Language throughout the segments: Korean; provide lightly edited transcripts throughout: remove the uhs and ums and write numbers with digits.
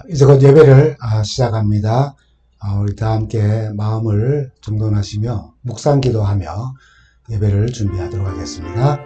이제 곧 예배를 시작합니다. 우리 다 함께 마음을 정돈하시며 묵상 기도하며 예배를 준비하도록 하겠습니다.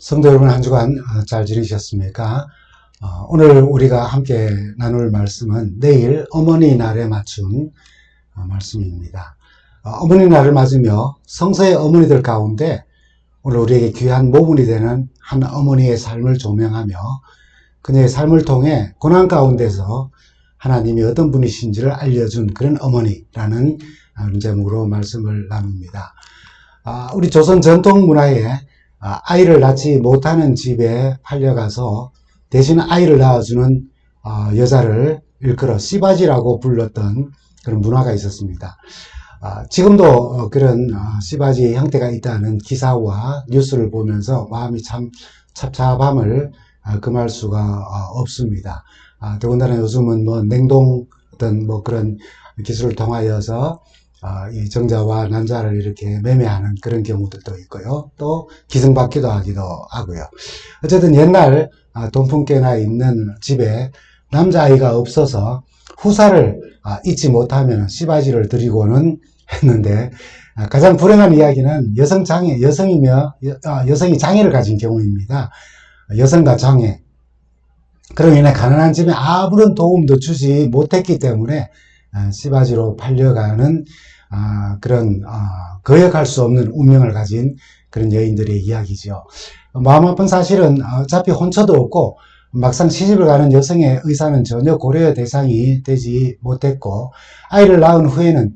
성도 여러분, 한 주간 잘 지내셨습니까? 오늘 우리가 함께 나눌 말씀은 내일 어머니 날에 맞춘 말씀입니다. 어머니 날을 맞으며 성서의 어머니들 가운데 오늘 우리에게 귀한 모분이 되는 한 어머니의 삶을 조명하며 그녀의 삶을 통해 고난 가운데서 하나님이 어떤 분이신지를 알려준 그런 어머니라는 제목으로 말씀을 나눕니다. 우리 조선 전통 문화에 아이를 낳지 못하는 집에 팔려가서 대신 아이를 낳아주는 여자를 일컬어 씨바지라고 불렀던 그런 문화가 있었습니다. 지금도 그런 씨바지의 형태가 있다는 기사와 뉴스를 보면서 마음이 참 찹찹함을 금할 수가 없습니다. 더군다나 요즘은 냉동 어떤 그런 기술을 통하여서 이 정자와 난자를 이렇게 매매하는 그런 경우들도 있고요. 또 기증받기도 하기도 하고요. 어쨌든 옛날 돈풍께나 있는 집에 남자아이가 없어서 후사를 잊지 못하면 씨바지를 드리고는 했는데 가장 불행한 이야기는 여성이 장애를 가진 경우입니다. 여성과 장애. 그로 인해 가난한 집에 아무런 도움도 주지 못했기 때문에 씨바지로 팔려가는 그런 거역할 수 없는 운명을 가진 그런 여인들의 이야기죠. 마음 아픈 사실은 어차피 혼처도 없고 막상 시집을 가는 여성의 의사는 전혀 고려의 대상이 되지 못했고 아이를 낳은 후에는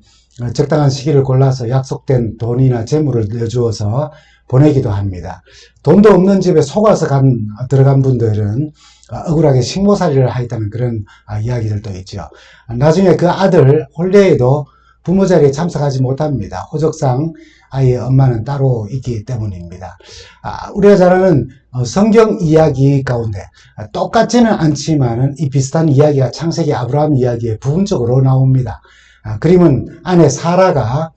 적당한 시기를 골라서 약속된 돈이나 재물을 내주어서 보내기도 합니다. 돈도 없는 집에 속아서 들어간 분들은 억울하게 식모살이를 하였다는 그런 이야기들도 있죠. 나중에 그 아들 혼례에도 부모 자리에 참석하지 못합니다. 호적상 아이의 엄마는 따로 있기 때문입니다. 우리가 잘 아는 성경 이야기 가운데 똑같지는 않지만은 이 비슷한 이야기가 창세기 아브라함 이야기에 부분적으로 나옵니다. 그림은 아내 사라가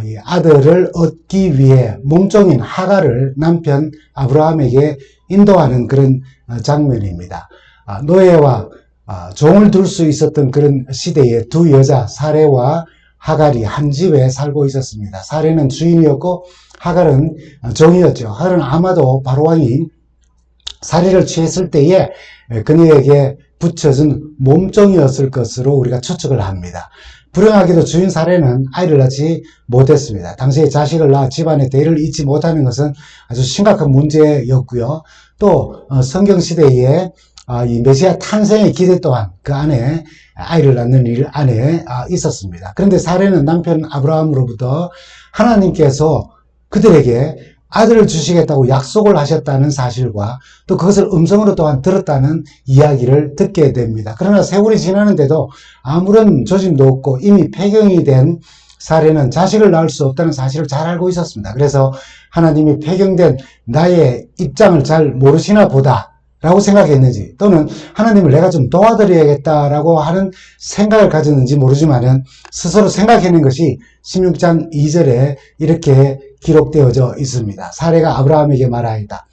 이 아들을 얻기 위해 몸종인 하갈을 남편 아브라함에게 인도하는 그런 장면입니다. 노예와 종을 둘 수 있었던 그런 시대에 두 여자 사레와 하갈이 한 집에 살고 있었습니다. 사레는 주인이었고 하갈은 종이었죠. 하갈은 아마도 바로왕이 살해를 취했을 때에 그녀에게 붙여준 몸종이었을 것으로 우리가 추측을 합니다. 불행하게도 주인 사례는 아이를 낳지 못했습니다. 당시에 자식을 낳아 집안의 대를 잇지 못하는 것은 아주 심각한 문제였고요. 또 성경시대에 이 메시아 탄생의 기대 또한 그 안에 아이를 낳는 일 안에 있었습니다. 그런데 사례는 남편 아브라함으로부터 하나님께서 그들에게 아들을 주시겠다고 약속을 하셨다는 사실과 또 그것을 음성으로 또한 들었다는 이야기를 듣게 됩니다. 그러나 세월이 지나는데도 아무런 조짐도 없고 이미 폐경이 된 사례는 자식을 낳을 수 없다는 사실을 잘 알고 있었습니다. 그래서 하나님이 폐경된 나의 입장을 잘 모르시나 보다 라고 생각했는지 또는 하나님을 내가 좀 도와드려야겠다라고 하는 생각을 가졌는지 모르지만은 스스로 생각해낸 것이 16장 2절에 이렇게 기록되어져 있습니다. 사례가 아브라함에게 말하였다.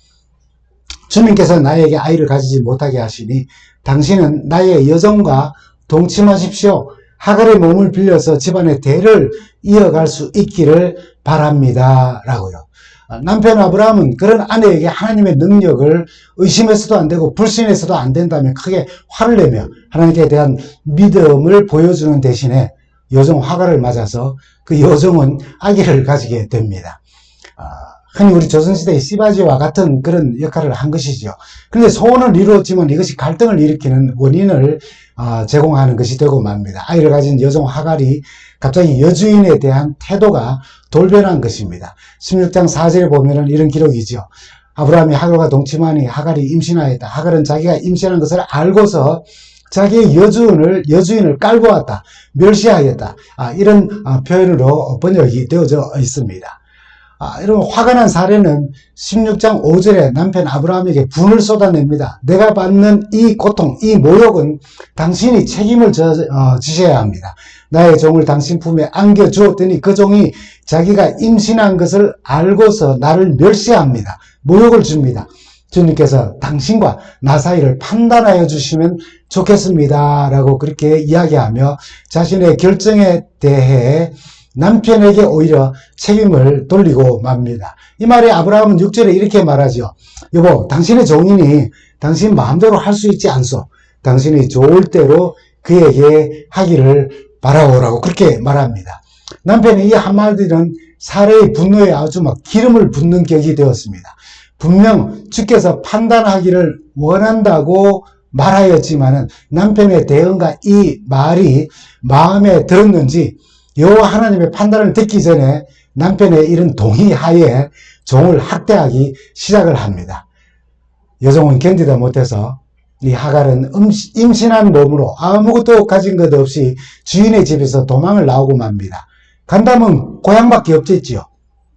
주님께서 나에게 아이를 가지지 못하게 하시니 당신은 나의 여종과 동침하십시오. 하갈의 몸을 빌려서 집안의 대를 이어갈 수 있기를 바랍니다. 라고요. 남편 아브라함은 그런 아내에게 하나님의 능력을 의심해서도 안 되고 불신해서도 안 된다며 크게 화를 내며 하나님께 대한 믿음을 보여주는 대신에 여종 하갈을 맞아서 그 여종은 아기를 가지게 됩니다. 흔히 우리 조선시대의 씨바지와 같은 그런 역할을 한 것이죠. 그런데 소원을 이루었지만 이것이 갈등을 일으키는 원인을 제공하는 것이 되고 맙니다. 아이를 가진 여종 하갈이 갑자기 여주인에 대한 태도가 돌변한 것입니다. 16장 4절에 보면은 이런 기록이죠. 아브라함이 하갈과 동침하니 하갈이 임신하였다. 하갈은 자기가 임신한 것을 알고서 자기의 여주인을 깔보았다. 멸시하였다. 이런 표현으로 번역이 되어져 있습니다. 이런 화가 난 사례는 16장 5절에 남편 아브라함에게 분을 쏟아냅니다. 내가 받는 이 고통, 이 모욕은 당신이 책임을 지셔야 합니다. 나의 종을 당신 품에 안겨주었더니 그 종이 자기가 임신한 것을 알고서 나를 멸시합니다. 모욕을 줍니다. 주님께서 당신과 나 사이를 판단하여 주시면 좋겠습니다. 라고 그렇게 이야기하며 자신의 결정에 대해 남편에게 오히려 책임을 돌리고 맙니다. 이 말에 아브라함은 6절에 이렇게 말하죠. 여보, 당신의 종이니 당신 마음대로 할 수 있지 않소. 당신이 좋을 대로 그에게 하기를 바라오라고 그렇게 말합니다. 남편의 이 한마디는 사례의 분노에 아주 기름을 붓는 격이 되었습니다. 분명 주께서 판단하기를 원한다고 말하였지만은 남편의 대응과 이 말이 마음에 들었는지 여호와 하나님의 판단을 듣기 전에 남편의 이런 동의하에 종을 학대하기 시작을 합니다. 여종은 견디다 못해서 이 하갈은 임신한 몸으로 아무것도 가진 것 없이 주인의 집에서 도망을 나오고 맙니다. 간다면 고향밖에 없겠지요.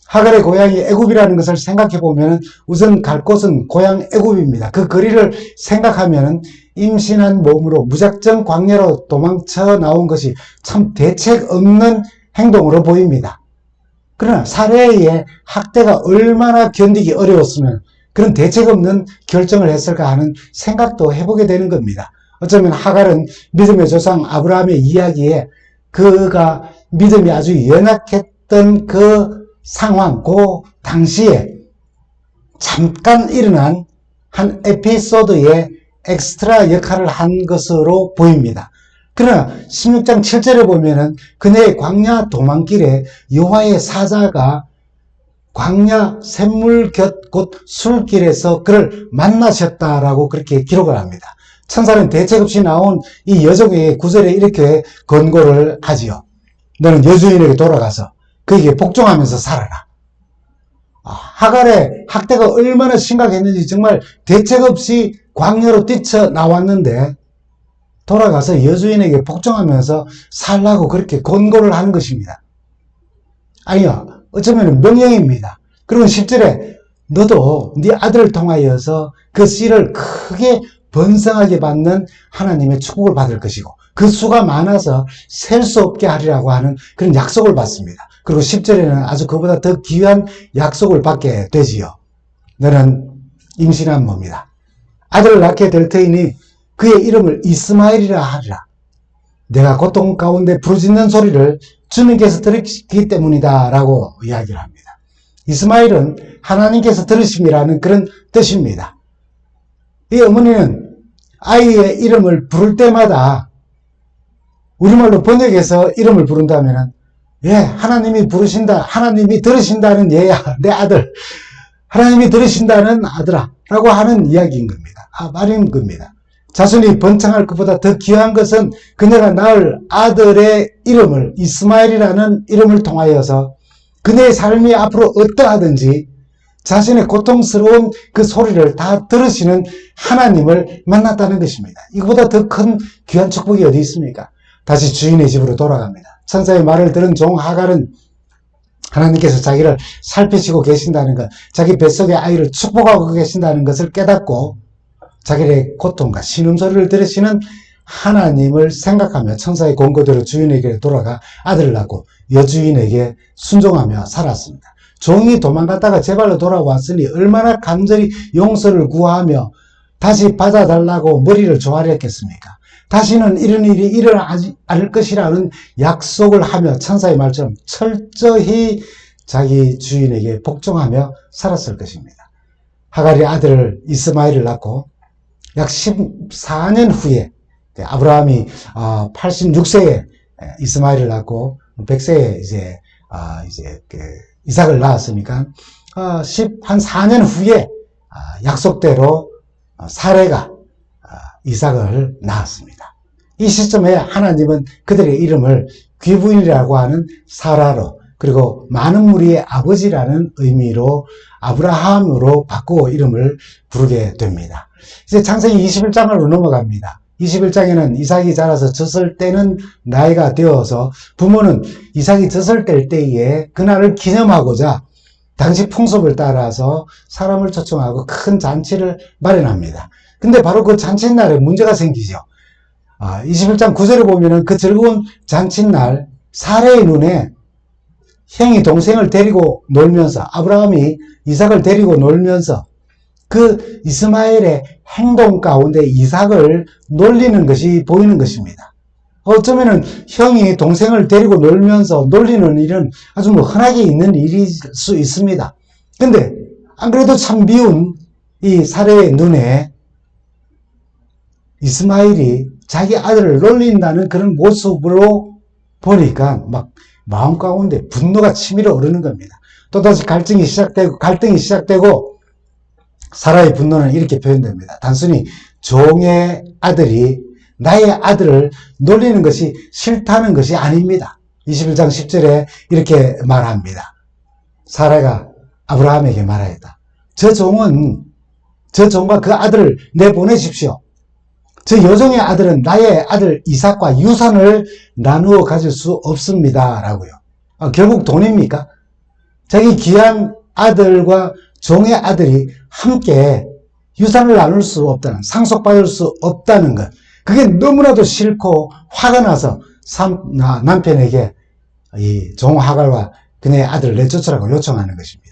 하갈의 고향이 애굽이라는 것을 생각해 보면 우선 갈 곳은 고향 애굽입니다. 그 거리를 생각하면 임신한 몸으로 무작정 광야로 도망쳐 나온 것이 참 대책 없는 행동으로 보입니다. 그러나 사례의 학대가 얼마나 견디기 어려웠으면 그런 대책 없는 결정을 했을까 하는 생각도 해보게 되는 겁니다. 어쩌면 하갈은 믿음의 조상 아브라함의 이야기에 그가 믿음이 아주 연약했던 그 상황, 그 당시에 잠깐 일어난 한 에피소드의 엑스트라 역할을 한 것으로 보입니다. 그러나 16장 7절에 보면은 그네의 광야 도망길에 여호와의 사자가 광야 샘물 곁 곧 술길에서 그를 만나셨다라고 그렇게 기록을 합니다. 천사는 대책 없이 나온 이 여종에게 9절에 이렇게 권고를 하지요. 너는 여주인에게 돌아가서 그에게 복종하면서 살아라. 하갈의 학대가 얼마나 심각했는지 정말 대책 없이 광야로 뛰쳐나왔는데 돌아가서 여주인에게 복종하면서 살라고 그렇게 권고를 하는 것입니다. 아니요. 어쩌면 명령입니다. 그리고 10절에 너도 네 아들을 통하여서 그 씨를 크게 번성하게 받는 하나님의 축복을 받을 것이고 그 수가 많아서 셀 수 없게 하리라고 하는 그런 약속을 받습니다. 그리고 10절에는 아주 그보다 더 귀한 약속을 받게 되지요. 너는 임신한 몸이다. 아들을 낳게 될 터이니 그의 이름을 이스마엘이라 하리라. 내가 고통 가운데 부르짖는 소리를 주님께서 들으시기 때문이다 라고 이야기를 합니다. 이스마엘은 하나님께서 들으심이라는 그런 뜻입니다. 이 어머니는 아이의 이름을 부를 때마다 우리말로 번역해서 이름을 부른다면 하나님이 부르신다, 하나님이 들으신다는 얘야, 내 아들, 하나님이 들으신다는 아들아 라고 하는 이야기인 겁니다. 말인 겁니다. 자손이 번창할 것보다 더 귀한 것은 그녀가 낳을 아들의 이름을 이스마엘이라는 이름을 통하여서 그녀의 삶이 앞으로 어떠하든지 자신의 고통스러운 그 소리를 다 들으시는 하나님을 만났다는 것입니다. 이거보다 더 큰 귀한 축복이 어디 있습니까? 다시 주인의 집으로 돌아갑니다. 천사의 말을 들은 종 하갈은 하나님께서 자기를 살피시고 계신다는 것, 자기 뱃속의 아이를 축복하고 계신다는 것을 깨닫고 자기의 고통과 신음소리를 들으시는 하나님을 생각하며 천사의 권고대로 주인에게 돌아가 아들을 낳고 여주인에게 순종하며 살았습니다. 종이 도망갔다가 제발로 돌아왔으니 얼마나 간절히 용서를 구하며 다시 받아달라고 머리를 조아렸겠습니까? 다시는 이런 일이 일어나지 않을 것이라는 약속을 하며 천사의 말처럼 철저히 자기 주인에게 복종하며 살았을 것입니다. 하갈이 아들을 이스마엘을 낳고 약 14년 후에 아브라함이 86세에 이스마엘을 낳고 100세에 이제 이삭을 낳았으니까 한 4년 후에 약속대로 사레가 이삭을 낳았습니다. 이 시점에 하나님은 그들의 이름을 귀부인이라고 하는 사라로, 그리고 많은 무리의 아버지라는 의미로 아브라함으로 바꾸어 이름을 부르게 됩니다. 이제 창세기 21장으로 넘어갑니다. 21장에는 이삭이 자라서 젖을 때는 나이가 되어서 부모는 이삭이 젖을 뗄 때에 그날을 기념하고자 당시 풍습을 따라서 사람을 초청하고 큰 잔치를 마련합니다. 근데 바로 그 잔칫날에 문제가 생기죠. 21장 9절에 보면은 그 즐거운 잔칫날 사레의 눈에 형이 동생을 데리고 놀면서, 아브라함이 이삭을 데리고 놀면서 그 이스마엘의 행동 가운데 이삭을 놀리는 것이 보이는 것입니다. 어쩌면은 형이 동생을 데리고 놀면서 놀리는 일은 아주 흔하게 있는 일일 수 있습니다. 근데 안 그래도 참 미운 이 사레의 눈에 이스마엘이 자기 아들을 놀린다는 그런 모습으로 보니까 막 마음 가운데 분노가 치밀어 오르는 겁니다. 또다시 갈등이 시작되고 사라의 분노는 이렇게 표현됩니다. 단순히 종의 아들이 나의 아들을 놀리는 것이 싫다는 것이 아닙니다. 21장 10절에 이렇게 말합니다. 사라가 아브라함에게 말하였다. 저 종과 그 아들을 내보내십시오. 저 여종의 아들은 나의 아들 이삭과 유산을 나누어 가질 수 없습니다. 라고요. 결국 돈입니까? 자기 귀한 아들과 종의 아들이 함께 유산을 나눌 수 없다는, 상속받을 수 없다는 것. 그게 너무나도 싫고 화가 나서 남편에게 이 종 하갈과 그녀의 아들을 내쫓으라고 요청하는 것입니다.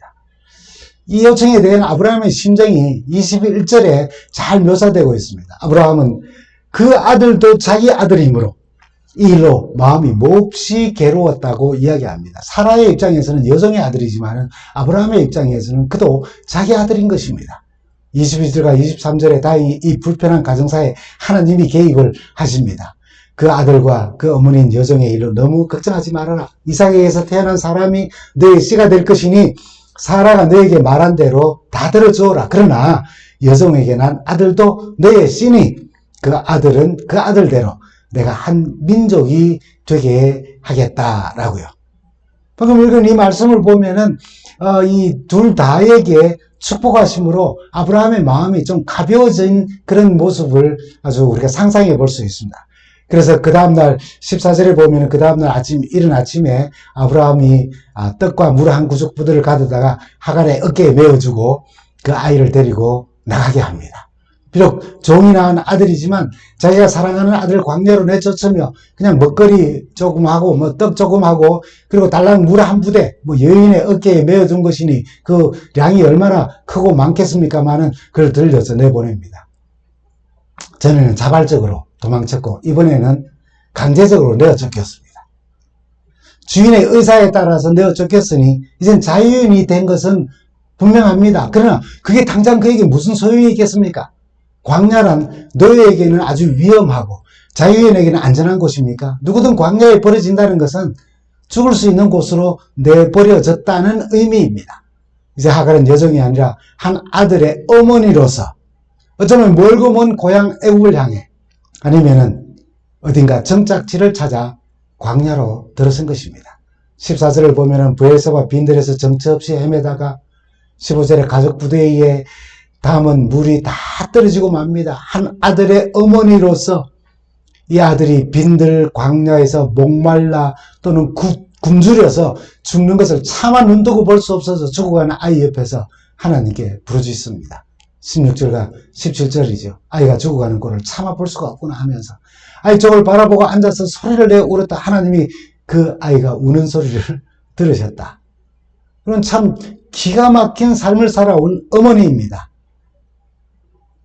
이 요청에 대한 아브라함의 심정이 21절에 잘 묘사되고 있습니다. 아브라함은 그 아들도 자기 아들이므로 이 일로 마음이 몹시 괴로웠다고 이야기합니다. 사라의 입장에서는 여종의 아들이지만 아브라함의 입장에서는 그도 자기 아들인 것입니다. 22절과 23절에 다 이 불편한 가정사에 하나님이 개입을 하십니다. 그 아들과 그 어머니인 여종의 일로 너무 걱정하지 말아라. 이삭에게서 태어난 사람이 너의 씨가 될 것이니 사라가 너에게 말한 대로 다 들어주어라. 그러나 여종에게 난 아들도 너의 씨니 그 아들은 그 아들대로 내가 한 민족이 되게 하겠다라고요. 방금 읽은 이 말씀을 보면은 이 둘 다에게 축복하심으로 아브라함의 마음이 좀 가벼워진 그런 모습을 아주 우리가 상상해 볼 수 있습니다. 그래서 그 다음날 14절에 보면은 그 다음날 이른 아침에 아브라함이 떡과 물 한 구석 부대를 가져다가 하갈의 어깨에 메어주고 그 아이를 데리고 나가게 합니다. 비록 종이 낳은 아들이지만 자기가 사랑하는 아들을 광야로 내쫓으며 그냥 먹거리 조금 하고 뭐 떡 조금 하고 그리고 달랑 물 한 부대 여인의 어깨에 메어준 것이니 그 양이 얼마나 크고 많겠습니까마는 그걸 들려서 내보냅니다. 전에는 자발적으로 도망쳤고 이번에는 강제적으로 내어쫓겼습니다. 주인의 의사에 따라서 내어쫓겼으니 이젠 자유인이 된 것은 분명합니다. 그러나 그게 당장 그에게 무슨 소용이 있겠습니까? 광야란 너희에게는 아주 위험하고 자유인에게는 안전한 곳입니까? 누구든 광야에 버려진다는 것은 죽을 수 있는 곳으로 내버려졌다는 의미입니다. 이제 하갈은 여종이 아니라 한 아들의 어머니로서 어쩌면 멀고 먼 고향 애국을 향해 아니면은 어딘가 정착지를 찾아 광야로 들어선 것입니다. 14절을 보면은 브엘세바 빈들에서 정처 없이 헤매다가 15절에 가족 부대에 의해 담은 물이 다 떨어지고 맙니다. 한 아들의 어머니로서 이 아들이 빈들 광야에서 목말라 또는 굶주려서 죽는 것을 차마 눈뜨고 볼 수 없어서 죽어가는 아이 옆에서 하나님께 부르짖습니다. 16절과 17절이죠. 아이가 죽어가는 꼴을 참아 볼 수가 없구나 하면서 아이 쪽을 바라보고 앉아서 소리를 내어 울었다. 하나님이 그 아이가 우는 소리를 들으셨다. 그런 참 기가 막힌 삶을 살아온 어머니입니다.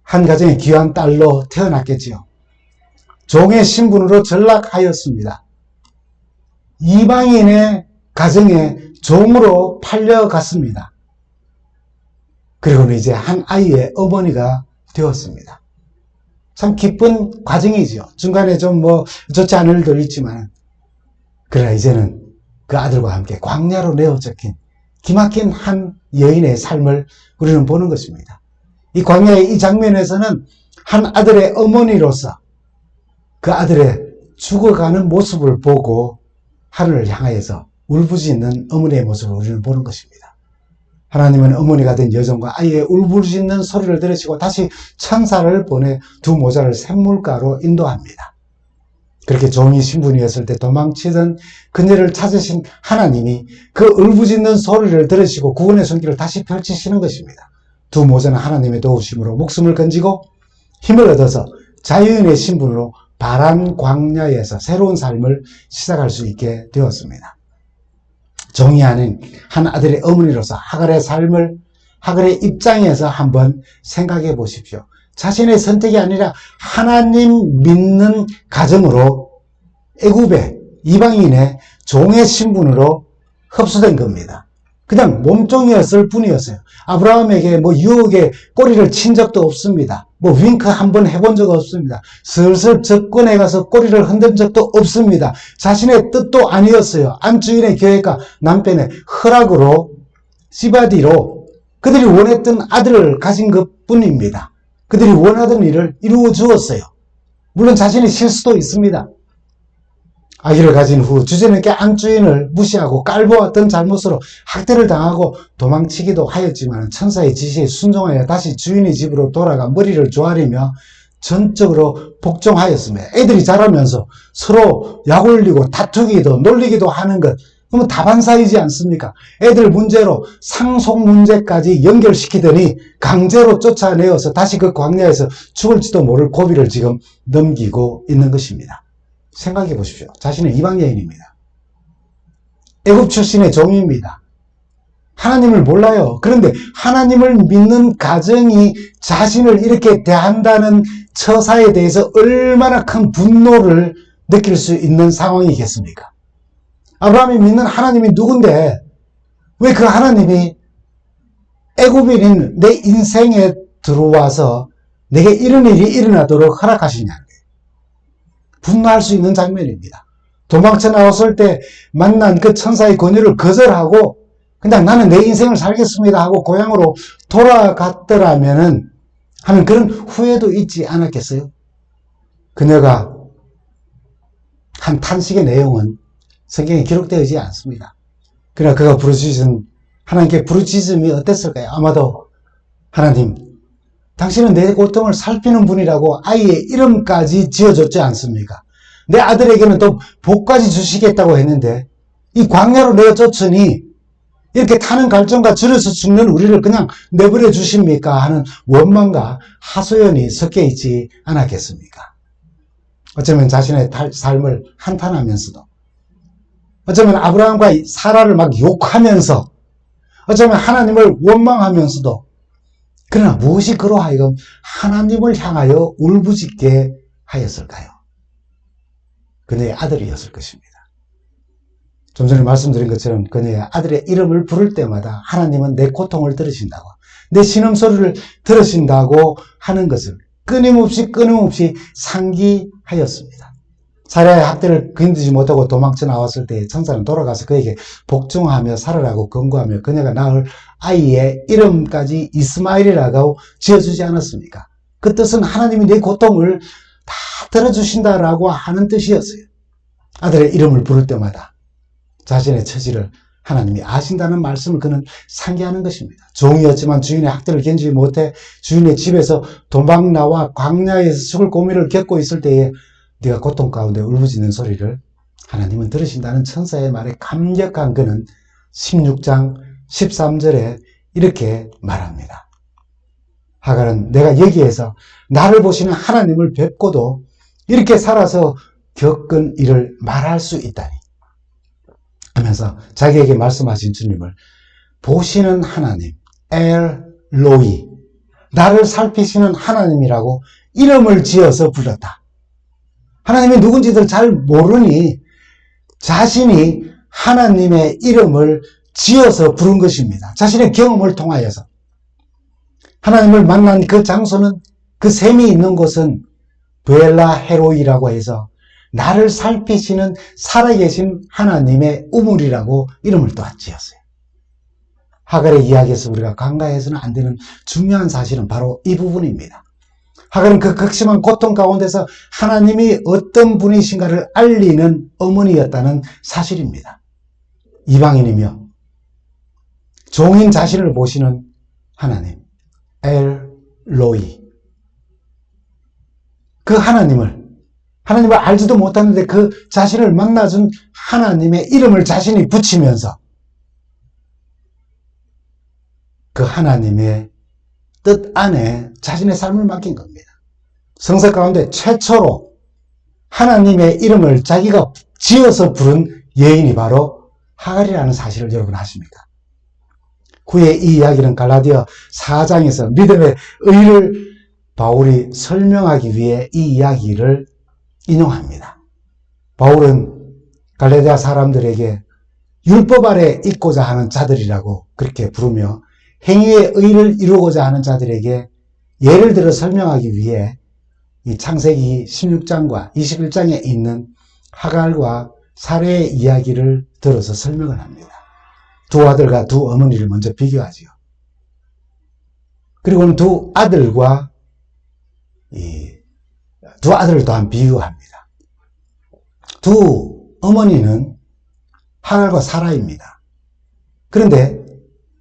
한 가정의 귀한 딸로 태어났겠지요. 종의 신분으로 전락하였습니다. 이방인의 가정에 종으로 팔려갔습니다. 그리고는 이제 한 아이의 어머니가 되었습니다. 참 기쁜 과정이지요. 중간에 좀 좋지 않은 일도 있지만 그러나 이제는 그 아들과 함께 광야로 내어쫓긴 기막힌 한 여인의 삶을 우리는 보는 것입니다. 이 광야의 이 장면에서는 한 아들의 어머니로서 그 아들의 죽어가는 모습을 보고 하늘을 향하여서 울부짖는 어머니의 모습을 우리는 보는 것입니다. 하나님은 어머니가 된 여종과 아이의 울부짖는 소리를 들으시고 다시 천사를 보내 두 모자를 샘물가로 인도합니다. 그렇게 종이 신분이었을 때 도망치던 그녀를 찾으신 하나님이 그 울부짖는 소리를 들으시고 구원의 손길을 다시 펼치시는 것입니다. 두 모자는 하나님의 도우심으로 목숨을 건지고 힘을 얻어서 자유인의 신분으로 바란 광야에서 새로운 삶을 시작할 수 있게 되었습니다. 종이 아닌 한 아들의 어머니로서 하갈의 삶을, 하갈의 입장에서 한번 생각해 보십시오. 자신의 선택이 아니라 하나님 믿는 가정으로 애굽의 이방인의 종의 신분으로 흡수된 겁니다. 그냥 몸종이었을 뿐이었어요. 아브라함에게 유혹에 꼬리를 친 적도 없습니다. 윙크 한번 해본 적 없습니다. 슬슬 접근해 가서 꼬리를 흔든 적도 없습니다. 자신의 뜻도 아니었어요. 안주인의 계획과 남편의 허락으로 시바디로 그들이 원했던 아들을 가진 것 뿐입니다. 그들이 원하던 일을 이루어 주었어요. 물론 자신의 실수도 있습니다. 아기를 가진 후 주제넘게 안주인을 무시하고 깔보았던 잘못으로 학대를 당하고 도망치기도 하였지만 천사의 지시에 순종하여 다시 주인의 집으로 돌아가 머리를 조아리며 전적으로 복종하였으며 애들이 자라면서 서로 약 올리고 다투기도 놀리기도 하는 것, 그러면 다반사이지 않습니까? 애들 문제로 상속 문제까지 연결시키더니 강제로 쫓아내어서 다시 그 광야에서 죽을지도 모를 고비를 지금 넘기고 있는 것입니다. 생각해 보십시오. 자신은 이방 여인입니다. 애굽 출신의 종입니다. 하나님을 몰라요. 그런데 하나님을 믿는 가정이 자신을 이렇게 대한다는 처사에 대해서 얼마나 큰 분노를 느낄 수 있는 상황이겠습니까? 아브라함이 믿는 하나님이 누군데 왜 그 하나님이 애굽인인 내 인생에 들어와서 내게 이런 일이 일어나도록 허락하시냐는 거예요. 분노할 수 있는 장면입니다. 도망쳐 나왔을 때 만난 그 천사의 권유를 거절하고 그냥 나는 내 인생을 살겠습니다 하고 고향으로 돌아갔더라면은 하는 그런 후회도 있지 않았겠어요? 그녀가 한 탄식의 내용은 성경에 기록되어 있지 않습니다. 그러나 그가 부르짖은 하나님께 부르짖음이 어땠을까요? 아마도 하나님, 당신은 내 고통을 살피는 분이라고 아이의 이름까지 지어줬지 않습니까? 내 아들에게는 또 복까지 주시겠다고 했는데 이 광야로 내어쫓으니 이렇게 타는 갈증과 줄여서 죽는 우리를 그냥 내버려 주십니까? 하는 원망과 하소연이 섞여 있지 않았겠습니까? 어쩌면 자신의 삶을 한탄하면서도, 어쩌면 아브라함과 사라를 막 욕하면서, 어쩌면 하나님을 원망하면서도, 그러나 무엇이 그로 하여금 하나님을 향하여 울부짖게 하였을까요? 그녀의 아들이었을 것입니다. 좀 전에 말씀드린 것처럼 그녀의 아들의 이름을 부를 때마다 하나님은 내 고통을 들으신다고, 내 신음소리를 들으신다고 하는 것을 끊임없이 상기하였습니다. 사라의 학대를 견디지 못하고 도망쳐 나왔을 때 천사는 돌아가서 그에게 복종하며 살아라고 권고하며 그녀가 낳을 아이의 이름까지 이스마엘이라고 지어주지 않았습니까? 그 뜻은 하나님이 내 고통을 다 들어주신다라고 하는 뜻이었어요. 아들의 이름을 부를 때마다 자신의 처지를 하나님이 아신다는 말씀을 그는 상기하는 것입니다. 종이었지만 주인의 학대를 견디지 못해 주인의 집에서 도망 나와 광야에서 죽을 고민을 겪고 있을 때에 네가 고통 가운데 울부짖는 소리를 하나님은 들으신다는 천사의 말에 감격한 그는 16장 13절에 이렇게 말합니다. 하갈은 내가 여기에서 나를 보시는 하나님을 뵙고도 이렇게 살아서 겪은 일을 말할 수 있다니 하면서 자기에게 말씀하신 주님을 보시는 하나님, 엘로이, 나를 살피시는 하나님이라고 이름을 지어서 불렀다. 하나님이 누군지들 잘 모르니 자신이 하나님의 이름을 지어서 부른 것입니다. 자신의 경험을 통하여서. 하나님을 만난 그 장소는, 그 셈이 있는 곳은 베엘라 헤로이라고 해서 나를 살피시는 살아계신 하나님의 우물이라고 이름을 또 지었어요. 하갈의 이야기에서 우리가 간과해서는 안 되는 중요한 사실은 바로 이 부분입니다. 하갈은 그 극심한 고통 가운데서 하나님이 어떤 분이신가를 알리는 어머니였다는 사실입니다. 이방인이며 종인 자신을 보시는 하나님, 엘로이. 그 하나님을 알지도 못하는데 그 자신을 만나준 하나님의 이름을 자신이 붙이면서 그 하나님의 뜻 안에 자신의 삶을 맡긴 겁니다. 성서 가운데 최초로 하나님의 이름을 자기가 지어서 부른 여인이 바로 하갈이라는 사실을 여러분 아십니까? 후에 이 이야기는 갈라디아 4장에서 믿음의 의를 바울이 설명하기 위해 이 이야기를 인용합니다. 바울은 갈라디아 사람들에게 율법 아래 있고자 하는 자들이라고 그렇게 부르며 행위의 의를 이루고자 하는 자들에게 예를 들어 설명하기 위해 이 창세기 16장과 21장에 있는 하갈과 사레의 이야기를 들어서 설명을 합니다. 두 아들과 두 어머니를 먼저 비교하지요. 그리고는 두 아들과 두 아들을 또한 비교합니다. 두 어머니는 하갈과 사라입니다. 그런데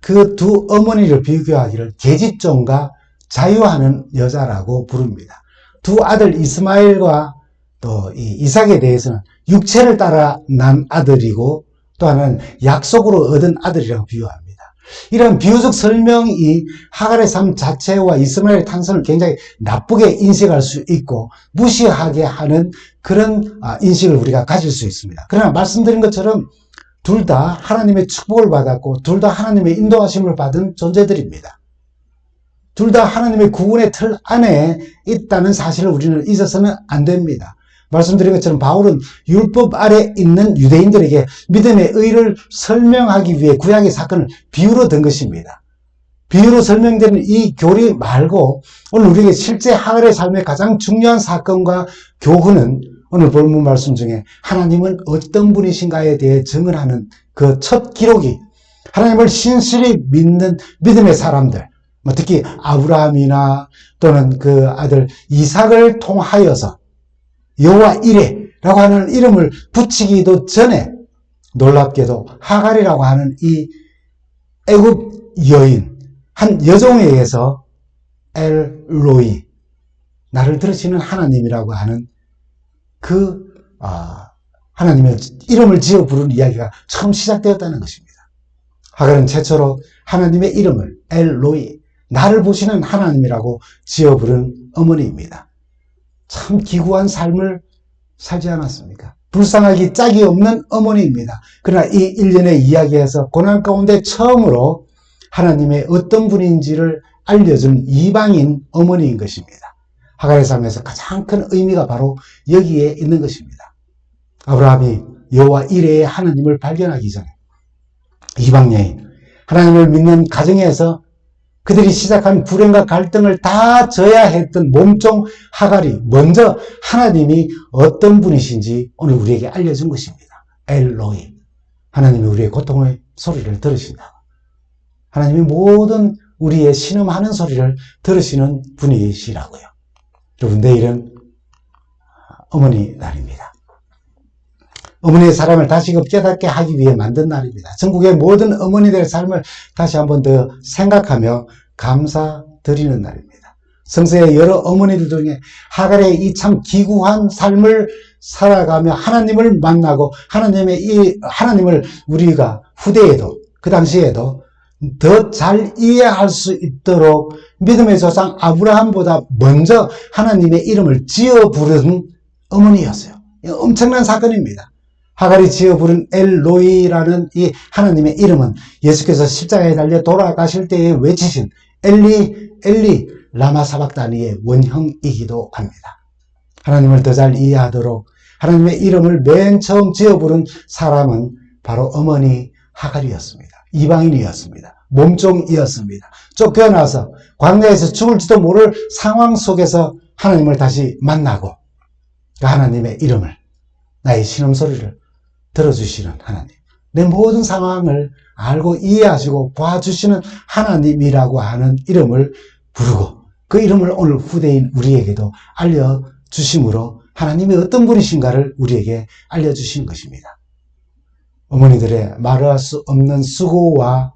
그 두 어머니를 비교하기를 계집종과 자유하는 여자라고 부릅니다. 두 아들 이스마엘과 또 이삭에 대해서는 육체를 따라 난 아들이고 또 하나는 약속으로 얻은 아들이라고 비유합니다. 이런 비유적 설명이 하갈의 삶 자체와 이스마엘의 탄생을 굉장히 나쁘게 인식할 수 있고 무시하게 하는 그런 인식을 우리가 가질 수 있습니다. 그러나 말씀드린 것처럼 둘 다 하나님의 축복을 받았고 둘 다 하나님의 인도하심을 받은 존재들입니다. 둘 다 하나님의 구원의 틀 안에 있다는 사실을 우리는 잊어서는 안 됩니다. 말씀드린 것처럼 바울은 율법 아래 있는 유대인들에게 믿음의 의를 설명하기 위해 구약의 사건을 비유로 든 것입니다. 비유로 설명되는 이 교리 말고 오늘 우리에게 실제 하갈의 삶의 가장 중요한 사건과 교훈은 오늘 본문 말씀 중에 하나님은 어떤 분이신가에 대해 증언하는 그 첫 기록이 하나님을 신실히 믿는 믿음의 사람들, 특히 아브라함이나 또는 그 아들 이삭을 통하여서 여호와 이레라고 하는 이름을 붙이기도 전에 놀랍게도 하갈이라고 하는 이 애굽 여인, 한 여종에 의해서 엘로이, 나를 들으시는 하나님이라고 하는 그 하나님의 이름을 지어 부르는 이야기가 처음 시작되었다는 것입니다. 하갈은 최초로 하나님의 이름을 엘로이, 나를 보시는 하나님이라고 지어 부른 어머니입니다. 참 기구한 삶을 살지 않았습니까? 불쌍하기 짝이 없는 어머니입니다. 그러나 이 일련의 이야기에서 고난 가운데 처음으로 하나님의 어떤 분인지를 알려준 이방인 어머니인 것입니다. 하갈의 삶에서 가장 큰 의미가 바로 여기에 있는 것입니다. 아브라함이 여호와 이레의 하나님을 발견하기 전에 이방 여인, 하나님을 믿는 가정에서 그들이 시작한 불행과 갈등을 다 져야 했던 몸종 하갈이 먼저 하나님이 어떤 분이신지 오늘 우리에게 알려준 것입니다. 엘로이, 하나님이 우리의 고통의 소리를 들으신다. 하나님이 모든 우리의 신음하는 소리를 들으시는 분이시라고요. 여러분, 내일은 어머니 날입니다. 어머니의 사랑을 다시금 깨닫게 하기 위해 만든 날입니다. 전국의 모든 어머니들의 삶을 다시 한번 더 생각하며 감사드리는 날입니다. 성서의 여러 어머니들 중에 하갈의 이 참 기구한 삶을 살아가며 하나님을 만나고 하나님을 우리가 후대에도 그 당시에도 더 잘 이해할 수 있도록 믿음의 조상 아브라함보다 먼저 하나님의 이름을 지어 부른 어머니였어요. 엄청난 사건입니다. 하갈이 지어 부른 엘로이라는 이 하나님의 이름은 예수께서 십자가에 달려 돌아가실 때에 외치신 엘리 엘리 라마 사박다니의 원형이기도 합니다. 하나님을 더 잘 이해하도록 하나님의 이름을 맨 처음 지어 부른 사람은 바로 어머니 하갈이었습니다. 이방인이었습니다. 몸종이었습니다. 쫓겨나서 광야에서 죽을지도 모를 상황 속에서 하나님을 다시 만나고 그 하나님의 이름을, 나의 신음소리를 들어주시는 하나님, 내 모든 상황을 알고 이해하시고 봐주시는 하나님이라고 하는 이름을 부르고 그 이름을 오늘 후대인 우리에게도 알려주심으로 하나님이 어떤 분이신가를 우리에게 알려주신 것입니다. 어머니들의 말할 수 없는 수고와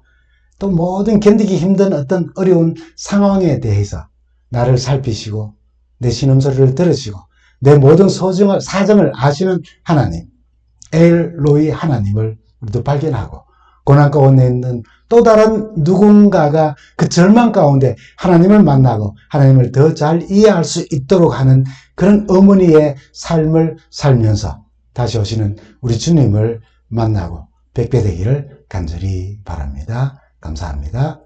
또 모든 견디기 힘든 어떤 어려운 상황에 대해서 나를 살피시고 내 신음소리를 들으시고 내 모든 사정을 아시는 하나님, 엘로이 하나님을 우리도 발견하고 고난 가운데 있는 또 다른 누군가가 그 절망 가운데 하나님을 만나고 하나님을 더 잘 이해할 수 있도록 하는 그런 어머니의 삶을 살면서 다시 오시는 우리 주님을 만나고 백배 되기를 간절히 바랍니다. 감사합니다.